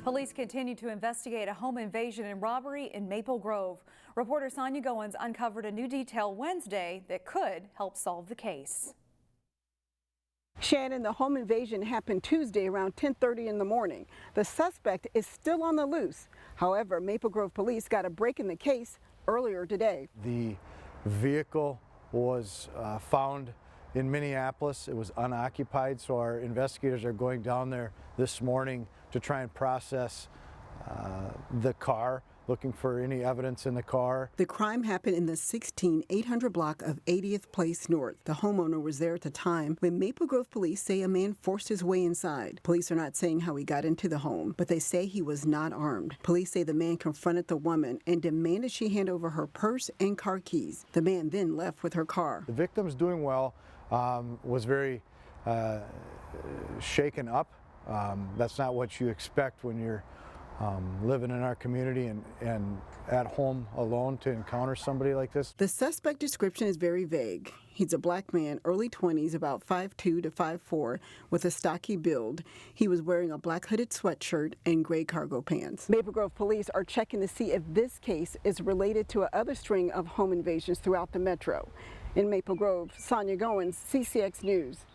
Police continue to investigate a home invasion and robbery in Maple Grove. Reporter Sonia Goins uncovered a new detail Wednesday that could help solve the case. Shannon, the home invasion happened Tuesday around 10:30 in the morning. The suspect is still on the loose. However, Maple Grove police got a break in the case earlier today. The vehicle was found in Minneapolis. It was unoccupied, so our investigators are going down there this morning to try and process the car, looking for any evidence in the car. The crime happened in the 16800 block of 80th Place North. The homeowner was there at the time when Maple Grove police say a man forced his way inside. Police are not saying how he got into the home, but they say he was not armed. Police say the man confronted the woman and demanded she hand over her purse and car keys. The man then left with her car. The victim's doing well, was very shaken up. That's not what you expect when you're living in our community and at home alone to encounter somebody like this. The suspect description is very vague. He's a black man, early 20s, about 5'2" to 5'4", with a stocky build. He was wearing a black hooded sweatshirt and gray cargo pants. Maple Grove police are checking to see if this case is related to another string of home invasions throughout the metro. In Maple Grove, Sonia Goins, CCX News.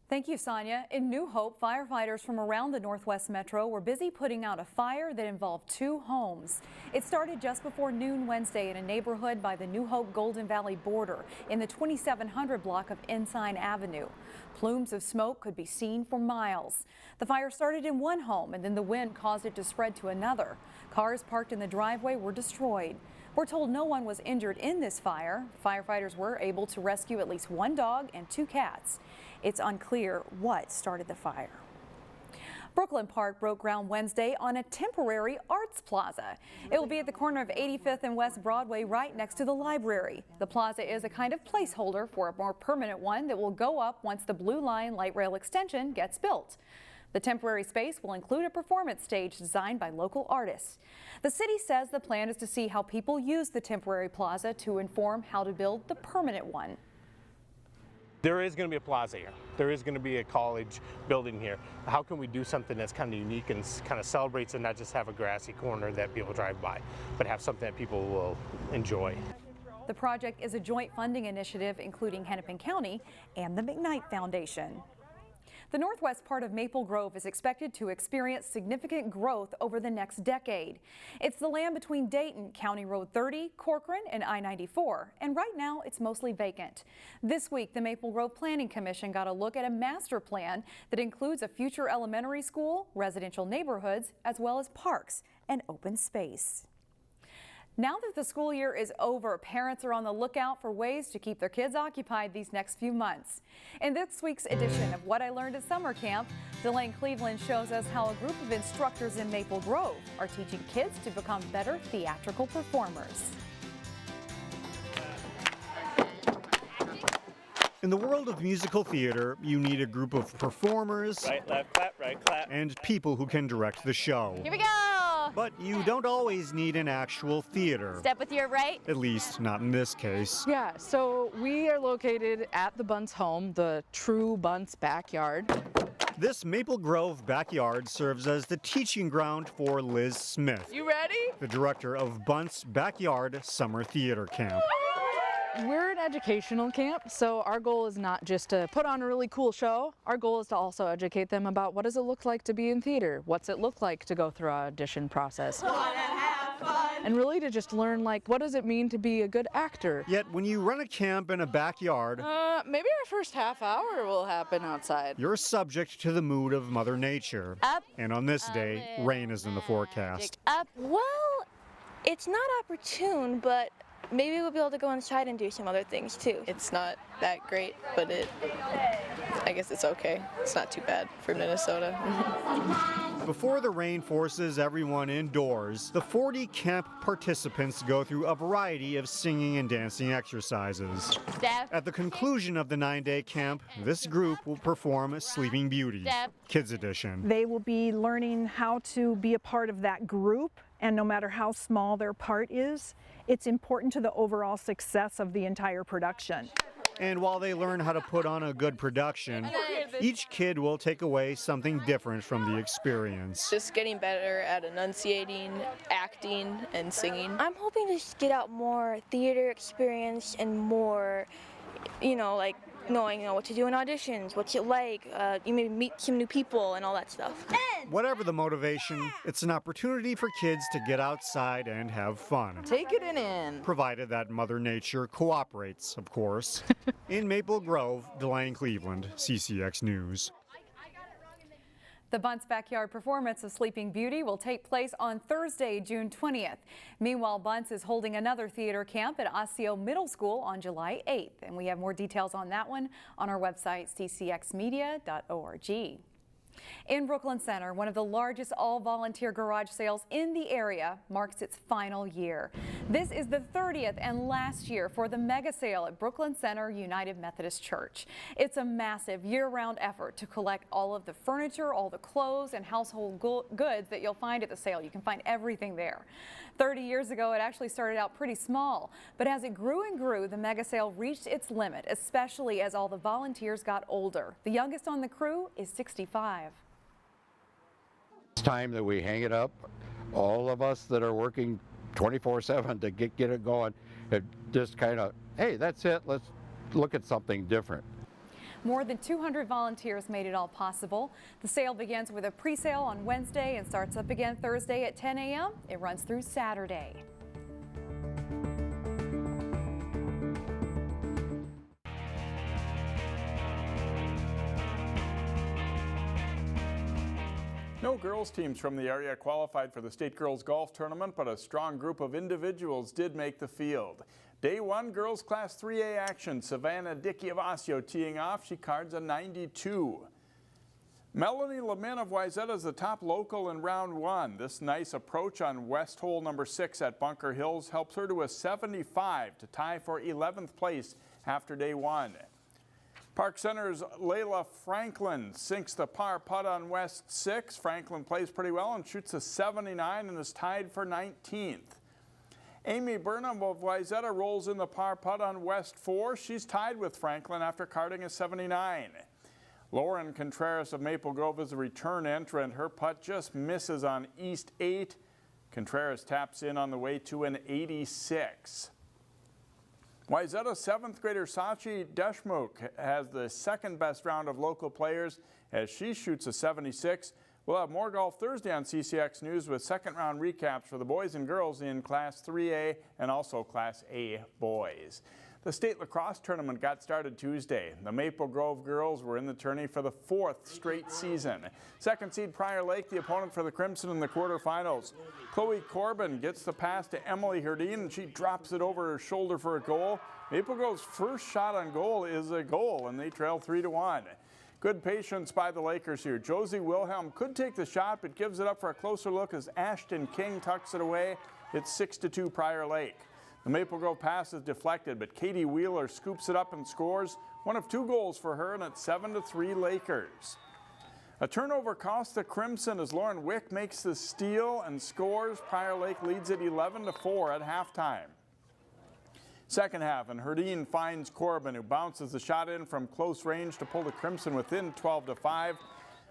Thank you, Sonia. In New Hope, firefighters from around the Northwest Metro were busy putting out a fire that involved 2 homes. It started just before noon Wednesday in a neighborhood by the New Hope Golden Valley border in the 2700 block of Ensign Avenue. Plumes of smoke could be seen for miles. The fire started in one home and then the wind caused it to spread to another. Cars parked in the driveway were destroyed. We're told no one was injured in this fire. Firefighters were able to rescue at least 1 dog and 2 cats. It's unclear what started the fire. Brooklyn Park broke ground Wednesday on a temporary arts plaza. It will be at the corner of 85th and West Broadway right next to the library. The plaza is a kind of placeholder for a more permanent one that will go up once the Blue Line light rail extension gets built. The temporary space will include a performance stage designed by local artists. The city says the plan is to see how people use the temporary plaza to inform how to build the permanent one. There is going to be a plaza here. There is going to be a college building here. How can we do something that's kind of unique and kind of celebrates and not just have a grassy corner that people drive by, but have something that people will enjoy? The project is a joint funding initiative including Hennepin County and the McKnight Foundation. The northwest part of Maple Grove is expected to experience significant growth over the next decade. It's the land between Dayton, County Road 30, Corcoran, and I-94, and right now it's mostly vacant. This week, the Maple Grove Planning Commission got a look at a master plan that includes a future elementary school, residential neighborhoods, as well as parks and open space. Now that the school year is over, parents are on the lookout for ways to keep their kids occupied these next few months. In this week's edition of What I Learned at Summer Camp, Delane Cleveland shows us how a group of instructors in Maple Grove are teaching kids to become better theatrical performers. In the world of musical theater, you need a group of performers, right, left, clap, right, clap, and people who can direct the show. Here we go! But you don't always need an actual theater. Step with your right. At least not in this case. Yeah, so we are located at the Bunce home, the true Bunce backyard. This Maple Grove backyard serves as the teaching ground for Liz Smith. You ready? The director of Bunce Backyard Summer Theater Camp. We're an educational camp, so our goal is not just to put on a really cool show. Our goal is to also educate them about what does it look like to be in theater? What's it look like to go through our audition process? And really to just learn, like, what does it mean to be a good actor? Yet when you run a camp in a backyard, maybe our first half hour will happen outside. You're subject to the mood of Mother Nature. Up. And on this day, rain is in the forecast. Up. Well, it's not opportune, but maybe we'll be able to go inside and do some other things too. It's not that great, but I guess it's okay. It's not too bad for Minnesota. Before the rain forces everyone indoors, the 40 camp participants go through a variety of singing and dancing exercises. Step. At the conclusion of the 9-day camp, this group will perform Sleeping Beauty, Step. Kids Edition. They will be learning how to be a part of that group, and no matter how small their part is, it's important to the overall success of the entire production. And while they learn how to put on a good production, each kid will take away something different from the experience. Just getting better at enunciating, acting, and singing. I'm hoping to just get out more theater experience and more, like knowing what to do in auditions, what you like, you maybe meet some new people and all that stuff. Whatever the motivation, it's an opportunity for kids to get outside and have fun. Take it in. Provided that Mother Nature cooperates, of course. In Maple Grove, Delane Cleveland, CCX News. The Bunce Backyard performance of Sleeping Beauty will take place on Thursday, June 20th. Meanwhile, Bunce is holding another theater camp at Osseo Middle School on July 8th. And we have more details on that one on our website, ccxmedia.org. In Brooklyn Center, one of the largest all-volunteer garage sales in the area marks its final year. This is the 30th and last year for the mega sale at Brooklyn Center United Methodist Church. It's a massive year-round effort to collect all of the furniture, all the clothes and household goods that you'll find at the sale. You can find everything there. 30 years ago, it actually started out pretty small, but as it grew and grew, the mega sale reached its limit, especially as all the volunteers got older. The youngest on the crew is 65. It's time that we hang it up. All of us that are working 24/7 to get it going, it just kind of, hey, that's it, let's look at something different. More than 200 volunteers made it all possible. The sale begins with a pre-sale on Wednesday and starts up again Thursday at 10 a.m. It runs through Saturday. No girls teams from the area qualified for the State Girls Golf Tournament, but a strong group of individuals did make the field. Day 1 girls Class 3A action. Savannah Dickey of Osseo teeing off. She cards a 92. Melanie Lemin of Wayzata is the top local in round 1. This nice approach on West hole number 6 at Bunker Hills helps her to a 75 to tie for 11th place after day 1. Park Center's Layla Franklin sinks the par putt on West 6. Franklin plays pretty well and shoots a 79 and is tied for 19th. Amy Burnham of Wayzata rolls in the par putt on West 4. She's tied with Franklin after carding a 79. Lauren Contreras of Maple Grove is a return entrant. Her putt just misses on East 8. Contreras taps in on the way to an 86. Wayzata 7th grader Sachi Deshmukh has the second best round of local players as she shoots a 76. We'll have more golf Thursday on CCX News with second round recaps for the boys and girls in Class 3A and also Class A boys. The state lacrosse tournament got started Tuesday. The Maple Grove girls were in the tourney for the 4th straight season. Second seed Prior Lake, the opponent for the Crimson in the quarterfinals. Chloe Corbin gets the pass to Emily Herdine and she drops it over her shoulder for a goal. Maple Grove's first shot on goal is a goal and they trail 3-1. Good patience by the Lakers here. Josie Wilhelm could take the shot but gives it up for a closer look as Ashton King tucks it away. It's 6-2 Prior Lake. The Maple Grove pass is deflected, but Katie Wheeler scoops it up and scores. One of 2 goals for her, and it's 7-3 Lakers. A turnover costs the Crimson as Lauren Wick makes the steal and scores. Prior Lake leads it 11-4 at halftime. Second half, and Herdine finds Corbin, who bounces the shot in from close range to pull the Crimson within 12-5.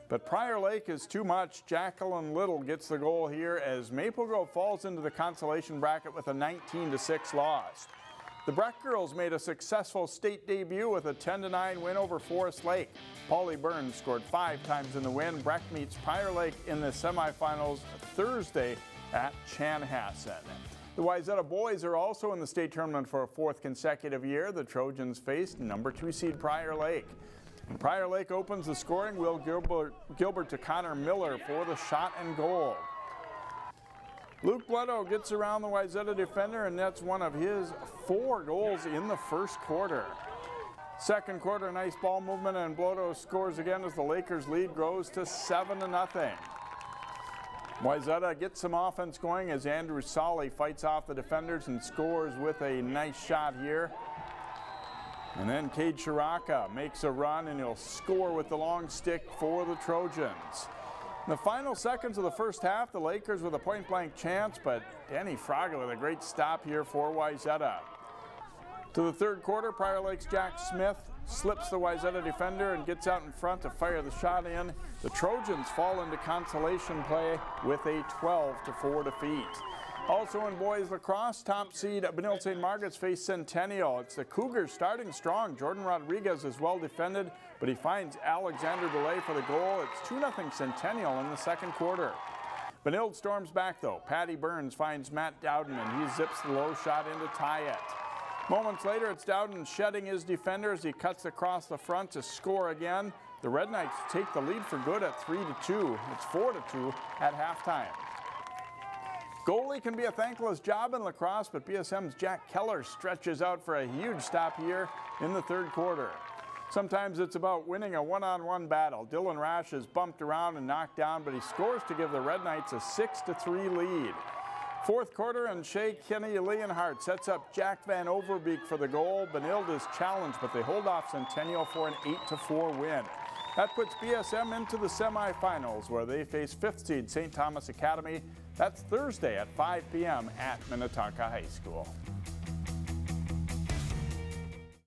But Prior Lake is too much. Jacqueline Little gets the goal here as Maple Grove falls into the consolation bracket with a 19-6 loss. The Breck girls made a successful state debut with a 10-9 win over Forest Lake. Paulie Burns scored 5 times in the win. Breck meets Prior Lake in the semifinals Thursday at Chanhassen. The Wayzata boys are also in the state tournament for a 4th consecutive year. The Trojans faced number 2 seed Prior Lake. And Prior Lake opens the scoring. Will Gilbert to Connor Miller for the shot and goal. Luke Bledo gets around the Wayzata defender and nets one of his 4 goals in the first quarter. Second quarter, nice ball movement, and Bledo scores again as the Lakers' lead grows to 7-0. Wayzata gets some offense going as Andrew Solly fights off the defenders and scores with a nice shot here. And then Cade Shiraka makes a run and he'll score with the long stick for the Trojans. In the final seconds of the first half, the Lakers with a point-blank chance, but Danny Fraga with a great stop here for Wayzata. To the third quarter, Prior Lake's Jack Smith slips the Wayzata defender and gets out in front to fire the shot in. The Trojans fall into consolation play with a 12-4 defeat. Also in boys lacrosse, top seed Benilde-St. Margaret's face Centennial. It's the Cougars starting strong. Jordan Rodriguez is well defended, but he finds Alexander DeLay for the goal. It's 2-0 Centennial in the second quarter. Benilde storms back though. Patty Burns finds Matt Dowden and he zips the low shot in to tie it. Moments later, it's Dowden shedding his defender as he cuts across the front to score again. The Red Knights take the lead for good at 3-2. It's 4-2 at halftime. Goalie can be a thankless job in lacrosse, but BSM's Jack Keller stretches out for a huge stop here in the third quarter. Sometimes it's about winning a one-on-one battle. Dylan Rash is bumped around and knocked down, but he scores to give the Red Knights a 6-3 lead. Fourth quarter, and Shea Kenny Leonhardt sets up Jack Van Overbeek for the goal. Benilde is challenged, but they hold off Centennial for an 8-4 win. That puts BSM into the semifinals, where they face 5th seed St. Thomas Academy. That's Thursday at 5 p.m. at Minnetonka High School.